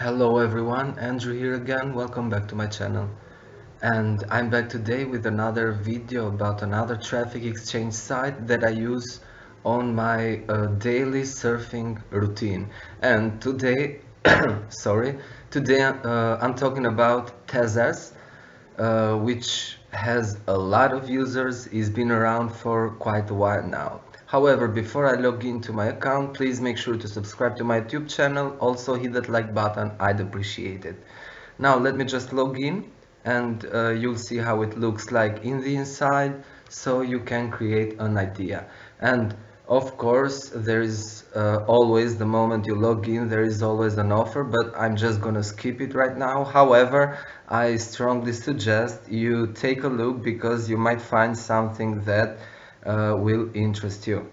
Hello everyone, Andrew here again. Welcome back to my channel. And I'm back today with another video about another traffic exchange site that I use on my daily surfing routine. And today, today I'm talking about Tezzers, which has a lot of users, is been around for quite a while now. However, before I log into my account, please make sure to subscribe to my YouTube channel. Also hit that like button, I'd appreciate it. Now let me just log in and you'll see how it looks like in the inside so you can create an idea. And of course, there is always, the moment you log in, there is always an offer, but I'm just gonna skip it right now. However, I strongly suggest you take a look because you might find something that will interest you.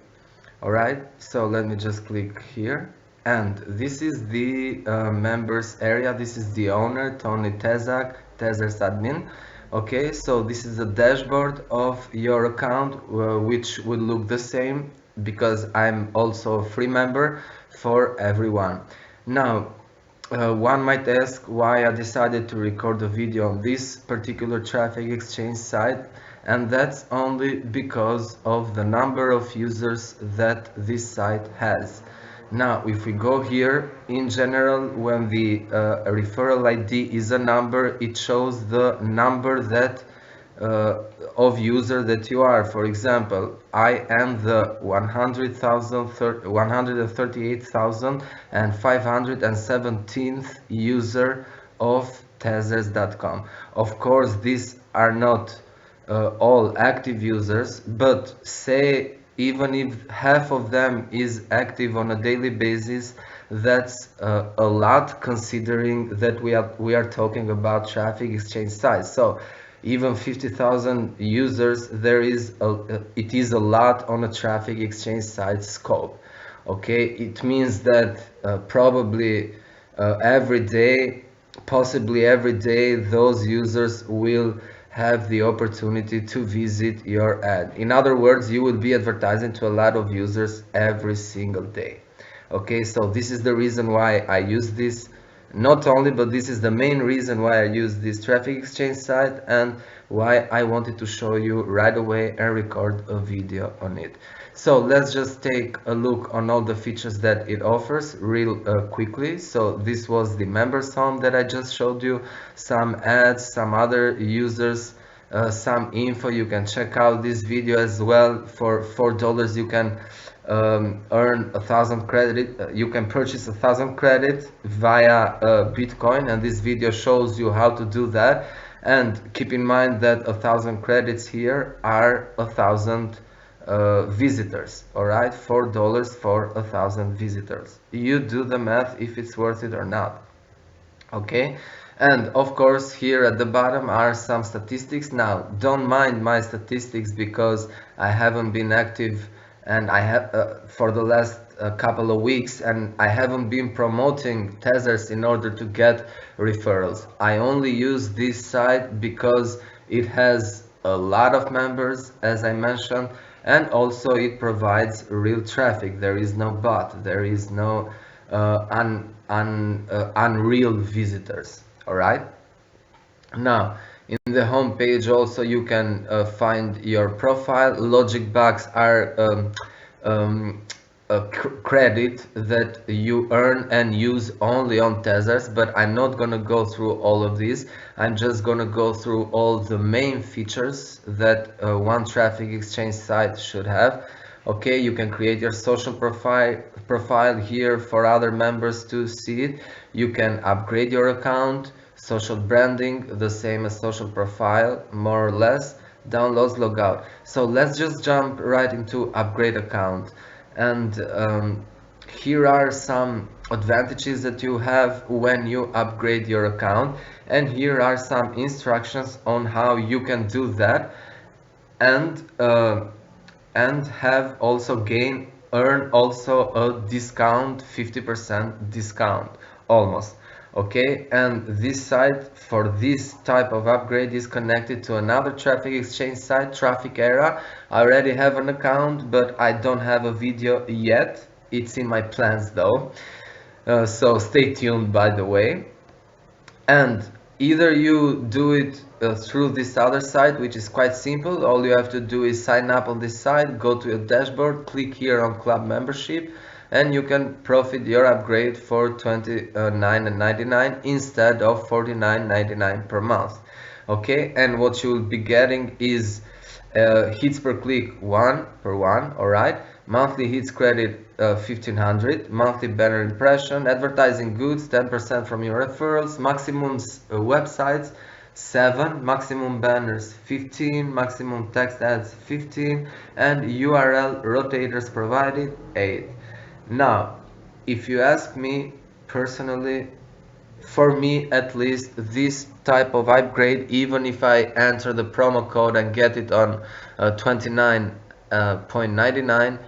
Alright, so let me just click here. And this is the members area. This is the owner, Tony Tezak, Tezzers admin. Okay, so this is the dashboard of your account, which will look the same because I'm also a free member for everyone. Now, one might ask why I decided to record a video on this particular traffic exchange site, and that's only because of the number of users that this site has. Now, if we go here, in general, when the referral ID is a number, it shows the number that of user that you are. For example, I am the 138,517th user of Tezzers.com. Of course, these are not all active users, but say even if half of them is active on a daily basis, that's a lot considering that we are talking about traffic exchange sites. So even 50,000 users, it is a lot on a traffic exchange site scope. Okay, it means that probably every day, possibly every day, those users will have the opportunity to visit your ad. In other words, you will be advertising to a lot of users every single day. Okay, so this is the reason why I use this. Not only, but this is the main reason why I use this traffic exchange site and why I wanted to show you right away and record a video on it. So let's just take a look on all the features that it offers real quickly. So this was the members home that I just showed you, some ads, some other users, some info. You can check out this video as well. For $4 you can earn 1,000 credit. You can purchase 1,000 credit via Bitcoin, and this video shows you how to do that. And keep in mind that 1,000 credits here are 1,000 visitors. All right, $4 for 1,000 visitors. You do the math if it's worth it or not. Okay, and of course here at the bottom are some statistics. Now don't mind my statistics because I haven't been active and I have for the last couple of weeks, and I haven't been promoting Tezzers in order to get referrals. I only use this site because it has a lot of members, as I mentioned, and also it provides real traffic. There is no bot, there is no unreal visitors. All right, now in the home page also you can find your profile. Logic bucks are a credit that you earn and use only on Tezzers, but I'm not gonna go through all of these. I'm just gonna go through all the main features that one traffic exchange site should have. Okay, you can create your social profile here for other members to see it. You can upgrade your account, social branding, the same as social profile, more or less, downloads, logout. So let's just jump right into upgrade account. And here are some advantages that you have when you upgrade your account, and here are some instructions on how you can do that, and have also earn also a discount, 50% discount almost. Okay, and this site for this type of upgrade is connected to another traffic exchange site, Traffic Era. I already have an account, but I don't have a video yet. It's in my plans though. So stay tuned, by the way. And either you do it through this other site, which is quite simple. All you have to do is sign up on this site, go to your dashboard, click here on club membership, and you can profit your upgrade for $29.99 instead of $49.99 per month. Okay, and what you will be getting is hits per click 1 per 1, all right, monthly hits credit 1500, monthly banner impression, advertising goods 10% from your referrals, maximum websites 7, maximum banners 15, maximum text ads 15, and URL rotators provided 8. Now, if you ask me personally, for me at least, this type of upgrade, even if I enter the promo code and get it on 29.99,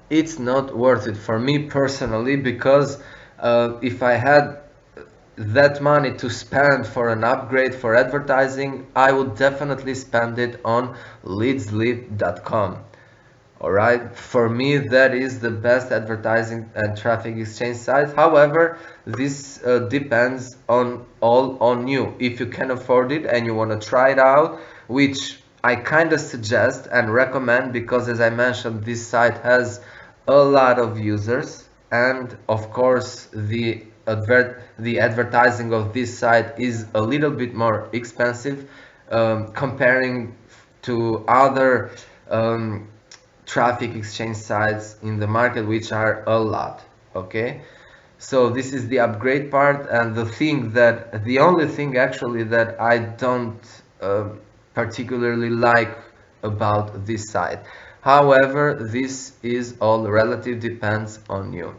it's not worth it for me personally, because if I had that money to spend for an upgrade for advertising, I would definitely spend it on leadsleap.com. Alright, for me that is the best advertising and traffic exchange site. However, this depends on you. If you can afford it and you want to try it out, which I kind of suggest and recommend, because as I mentioned, this site has a lot of users, and of course the advertising of this site is a little bit more expensive comparing to other traffic exchange sites in the market, which are a lot. Okay, so this is the upgrade part, and the only thing actually that I don't particularly like about this site. However, this is all relative, depends on you.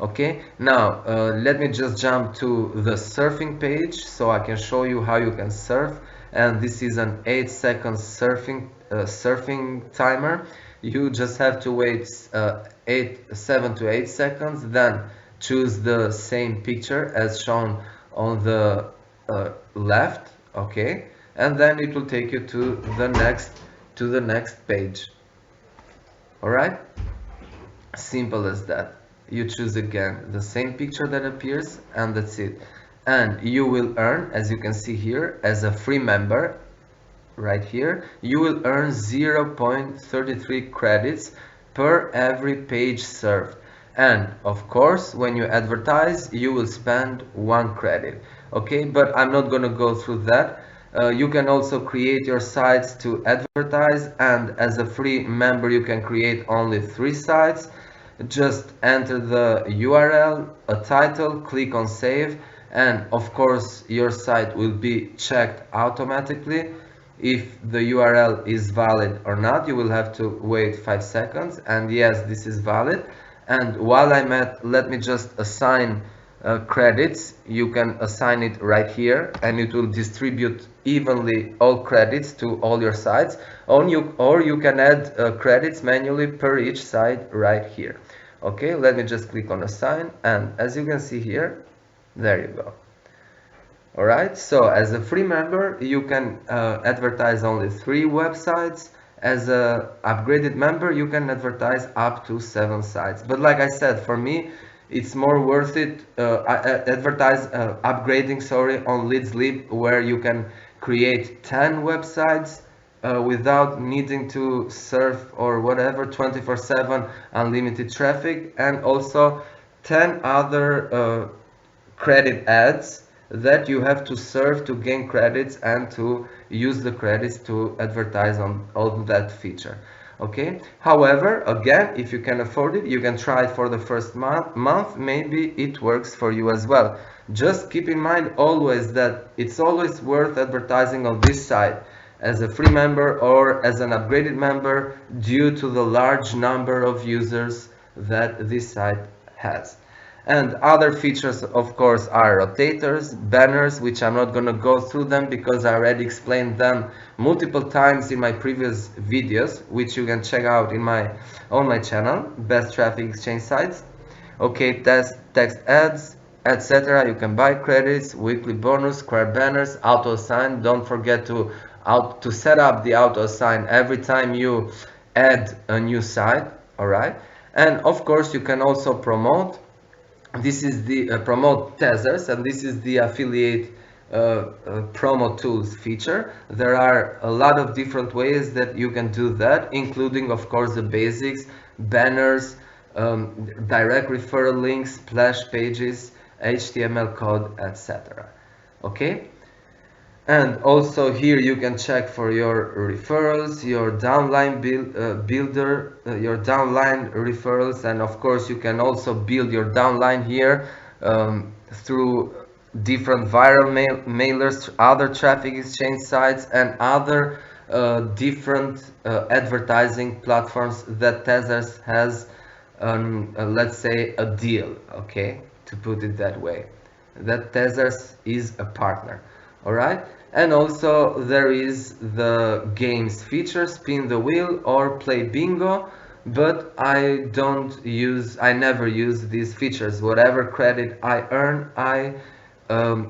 Okay, now let me just jump to the surfing page so I can show you how you can surf. And this is an 8-second surfing timer. You just have to wait 7 to 8 seconds, then choose the same picture as shown on the left. Okay, and then it will take you to the next page. All right, simple as that. You choose again the same picture that appears, and that's it. And you will earn, as you can see here, as a free member right here, you will earn 0.33 credits per every page served. And of course, when you advertise, you will spend 1 credit. Okay, but I'm not gonna go through that. You can also create your sites to advertise, and as a free member you can create only 3 sites. Just enter the URL, a title, click on save, and of course your site will be checked automatically. If the URL is valid or not, you will have to wait 5 seconds, and yes, this is valid. And while I'm at, let me just assign credits. You can assign it right here, and it will distribute evenly all credits to all your sites, or you can add credits manually per each site right here. Okay, let me just click on assign, and as you can see here, there you go. Alright, so as a free member you can advertise only 3 websites. As a upgraded member you can advertise up to 7 sites, but like I said, for me it's more worth it upgrading on Leads Leap, where you can create 10 websites without needing to surf or whatever 24/7 unlimited traffic, and also 10 other credit ads that you have to serve to gain credits and to use the credits to advertise on that feature. Okay, however, again, if you can afford it, you can try it for the first month. Maybe it works for you as well. Just keep in mind always that it's always worth advertising on this site as a free member or as an upgraded member, due to the large number of users that this site has. And other features, of course, are rotators, banners, which I'm not going to go through them because I already explained them multiple times in my previous videos, which you can check out on my channel, Best Traffic Exchange Sites. Okay, text ads, etc. You can buy credits, weekly bonus, square banners, auto assign. Don't forget to set up the auto assign every time you add a new site. All right, and of course you can also promote this is the promote Tezzers, and this is the affiliate promo tools feature. There are a lot of different ways that you can do that, including of course the basics: banners, direct referral links, splash pages, HTML code, etc. Okay. And also here you can check for your referrals, your downline builder, your downline referrals, and of course you can also build your downline here through different viral mailers, other traffic exchange sites, and other different advertising platforms that Tezzers has, let's say, a deal, okay, to put it that way. That Tezzers is a partner. All right, and also there is the games feature, spin the wheel or play bingo, but I never use these features. Whatever credit I earn, I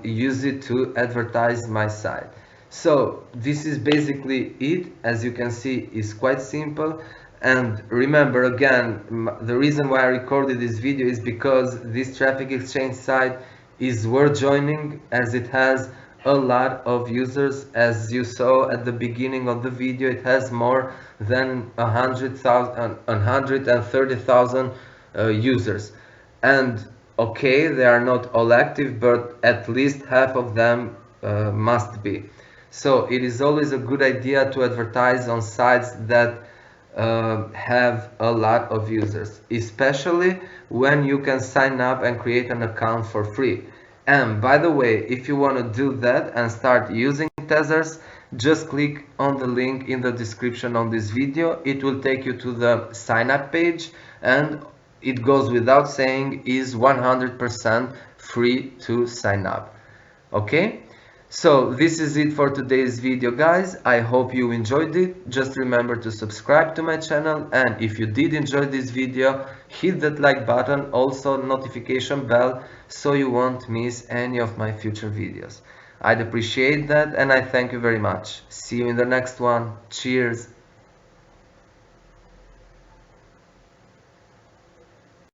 use it to advertise my site. So this is basically it. As you can see, is quite simple. And remember, again, the reason why I recorded this video is because this traffic exchange site is worth joining, as it has a lot of users. As you saw at the beginning of the video, it has more than 130,000 users. And okay, they are not all active, but at least half of them must be. So it is always a good idea to advertise on sites that have a lot of users, especially when you can sign up and create an account for free. And by the way, if you want to do that and start using Tezzers, just click on the link in the description on this video. It will take you to the sign up page, and it goes without saying is 100% free to sign up. Okay, so this is it for today's video, guys. I hope you enjoyed it. Just remember to subscribe to my channel, and if you did enjoy this video, hit that like button, also notification bell, so you won't miss any of my future videos. I'd appreciate that, and I thank you very much. See you in the next one. Cheers.